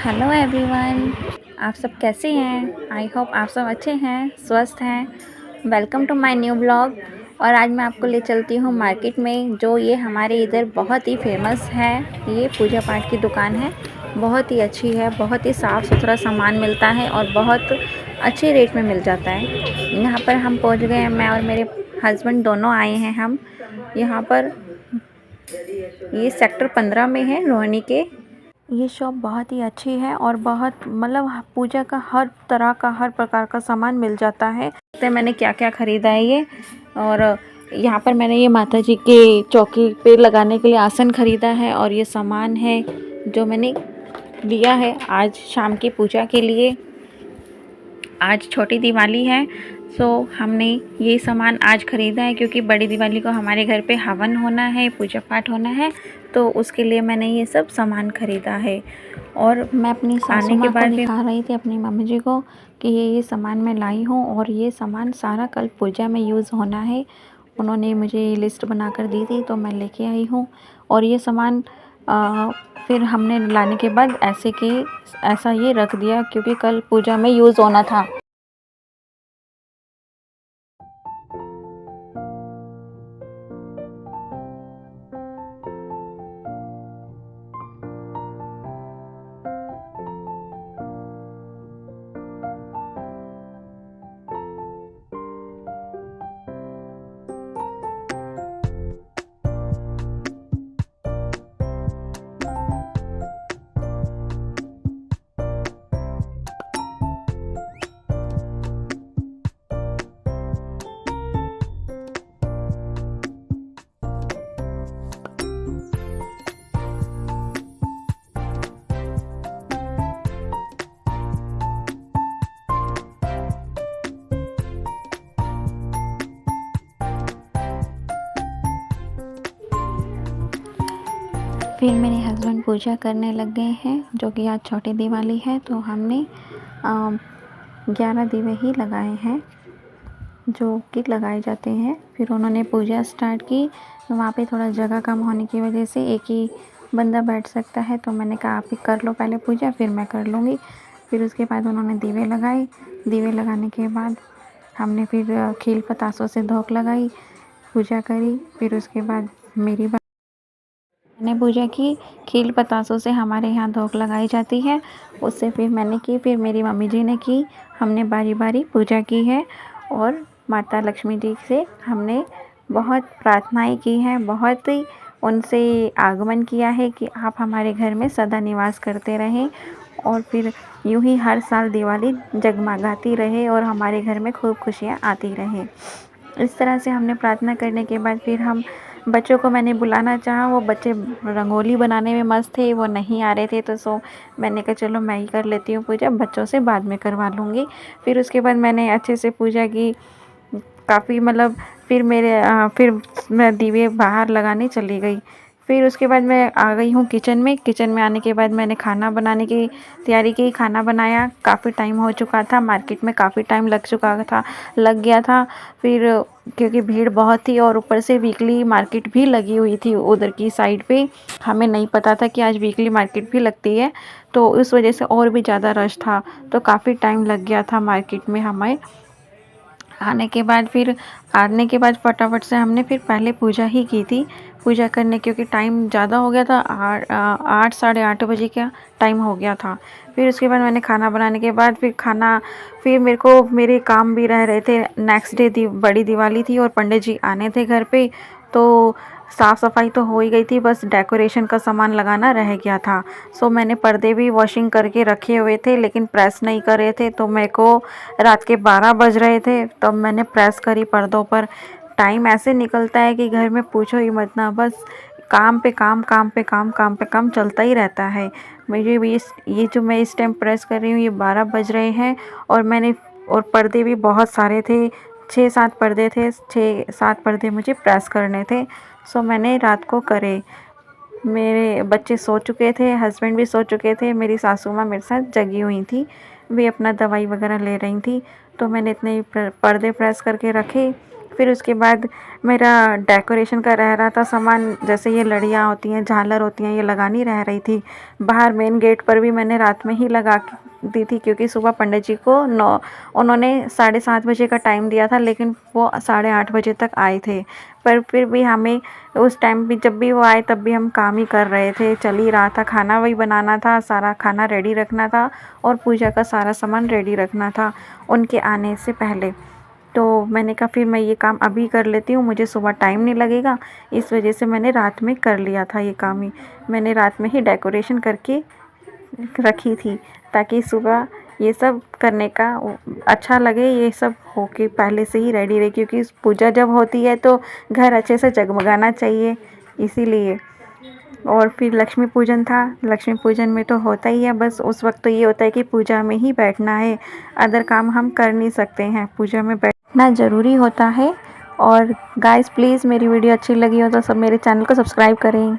Hello everyone. आप सब कैसे हैं? आई होप आप सब अच्छे हैं, स्वस्थ हैं। Welcome to my new blog. और आज मैं आपको ले चलती हूँ मार्केट में, जो ये हमारे इधर बहुत ही फेमस है। ये पूजा पाठ की दुकान है, बहुत ही अच्छी है, बहुत ही साफ़ सुथरा सामान मिलता है और बहुत अच्छे रेट में मिल जाता है। यहाँ पर हम पहुँच गए हैं, मैं और मेरे हस्बैंड दोनों आए हैं हम यहाँ पर। ये सेक्टर 15 में है, रोहिणी के। ये शॉप बहुत ही अच्छी है और बहुत मतलब पूजा का हर तरह का, हर प्रकार का सामान मिल जाता है। तो मैंने क्या क्या ख़रीदा है ये। और यहाँ पर मैंने ये माता जी के चौकी पे लगाने के लिए आसन ख़रीदा है, और ये सामान है जो मैंने लिया है आज शाम की पूजा के लिए। आज छोटी दिवाली है, सो हमने ये सामान आज ख़रीदा है, क्योंकि बड़ी दिवाली को हमारे घर पे हवन होना है, पूजा पाठ होना है, तो उसके लिए मैंने ये सब सामान ख़रीदा है। और मैं अपनी आने के बाद दिखा रही थी अपनी मम्मी जी को कि ये सामान मैं लाई हूँ, और ये सामान सारा कल पूजा में यूज़ होना है। उन्होंने मुझे लिस्ट बनाकर दी थी, तो मैं लेके आई हूँ। और ये सामान फिर हमने लाने के बाद ऐसा ये रख दिया, क्योंकि कल पूजा में यूज़ होना था। फिर मेरे हस्बैंड पूजा करने लग गए हैं, जो कि आज छोटी दिवाली है, तो हमने 11 दीवे ही लगाए हैं जो कि लगाए जाते हैं। फिर उन्होंने पूजा स्टार्ट की। वहाँ पे थोड़ा जगह कम होने की वजह से एक ही बंदा बैठ सकता है, तो मैंने कहा आप ही कर लो पहले पूजा, फिर मैं कर लूँगी। फिर उसके बाद उन्होंने दीवे लगाए। दीवे लगाने के बाद हमने फिर खील पतासों से धूप लगाई, पूजा करी। फिर उसके बाद मैंने पूजा की। खील पतासों से हमारे यहाँ धूप लगाई जाती है, उससे फिर मैंने की, फिर मेरी मम्मी जी ने की। हमने बारी बारी पूजा की है, और माता लक्ष्मी जी से हमने बहुत प्रार्थनाएं की हैं, बहुत ही उनसे आगमन किया है कि आप हमारे घर में सदा निवास करते रहें, और फिर यूं ही हर साल दिवाली जगमगाती रहे और हमारे घर में खूब खुशियाँ आती रहें। इस तरह से हमने प्रार्थना करने के बाद फिर हम बच्चों को मैंने बुलाना चाहा। वो बच्चे रंगोली बनाने में मस्त थे, वो नहीं आ रहे थे, तो मैंने कहा चलो मैं ही कर लेती हूँ पूजा, बच्चों से बाद में करवा लूँगी। फिर उसके बाद मैंने अच्छे से पूजा की, काफ़ी मतलब फिर मैं दीवे बाहर लगाने चली गई। फिर उसके बाद मैं आ गई हूँ किचन में। किचन में आने के बाद मैंने खाना बनाने की तैयारी की, खाना बनाया। काफ़ी टाइम हो चुका था, मार्केट में काफ़ी टाइम लग गया था। फिर क्योंकि भीड़ बहुत थी, और ऊपर से वीकली मार्केट भी लगी हुई थी उधर की साइड पे। हमें नहीं पता था कि आज वीकली मार्केट भी लगती है, तो उस वजह से और भी ज़्यादा रश था, तो काफ़ी टाइम लग गया था मार्केट में हमें। आने के बाद फटाफट से हमने फिर पहले पूजा ही की थी। पूजा करने क्योंकि टाइम ज़्यादा हो गया था, 8 साढ़े 8 बजे का टाइम हो गया था। फिर उसके बाद मैंने खाना बनाने के बाद फिर मेरे काम भी रह रहे थे। नेक्स्ट डे बड़ी दिवाली थी और पंडित जी आने थे घर पे, तो साफ़ सफाई तो हो ही गई थी, बस डेकोरेशन का सामान लगाना रह गया था। सो मैंने पर्दे भी वॉशिंग करके रखे हुए थे, लेकिन प्रेस नहीं कर रहे थे, तो मेरे को रात के 12 बज रहे थे तब मैंने प्रेस करी पर्दों पर। टाइम ऐसे निकलता है कि घर में पूछो ही मत ना, बस काम पे काम, काम पे काम, काम पे काम चलता ही रहता है। मुझे भी ये जो मैं इस टाइम प्रेस कर रही हूँ, ये 12 बज रहे हैं, और पर्दे भी बहुत सारे थे। 6-7 पर्दे थे, 6-7 पर्दे मुझे प्रेस करने थे। सो मैंने रात को करे। मेरे बच्चे सो चुके थे, हस्बैंड भी सो चुके थे, मेरी सासू माँ मेरे साथ जगी हुई थी, वे अपना दवाई वगैरह ले रही थी। तो मैंने इतने पर्दे प्रेस करके रखे। फिर उसके बाद मेरा डेकोरेशन का रह रहा था सामान, जैसे ये लड़ियाँ होती हैं, झालर होती हैं, ये लगानी रह रही थी। बाहर मेन गेट पर भी मैंने रात में ही लगा दी थी, क्योंकि सुबह पंडित जी को उन्होंने 7:30 बजे का टाइम दिया था, लेकिन वो 8:30 बजे तक आए थे। पर फिर भी हमें उस टाइम भी, जब भी वो आए तब भी हम काम ही कर रहे थे, चल ही रहा था। खाना वही बनाना था, सारा खाना रेडी रखना था और पूजा का सारा सामान रेडी रखना था उनके आने से पहले। तो मैंने कहा फिर मैं ये काम अभी कर लेती हूँ, मुझे सुबह टाइम नहीं लगेगा, इस वजह से मैंने रात में कर लिया था ये काम ही। मैंने रात में ही डेकोरेशन करके रखी थी, ताकि सुबह ये सब करने का अच्छा लगे, ये सब हो के पहले से ही रेडी रहे, क्योंकि पूजा जब होती है तो घर अच्छे से जगमगाना चाहिए, इसीलिए। और फिर लक्ष्मी पूजन था। लक्ष्मी पूजन में तो होता ही है, बस उस वक्त तो ये होता है कि पूजा में ही बैठना है, अदर काम हम कर नहीं सकते हैं, पूजा में बैठना ज़रूरी होता है। और गाइस प्लीज़ मेरी वीडियो अच्छी लगी हो तो सब मेरे चैनल को सब्सक्राइब करें।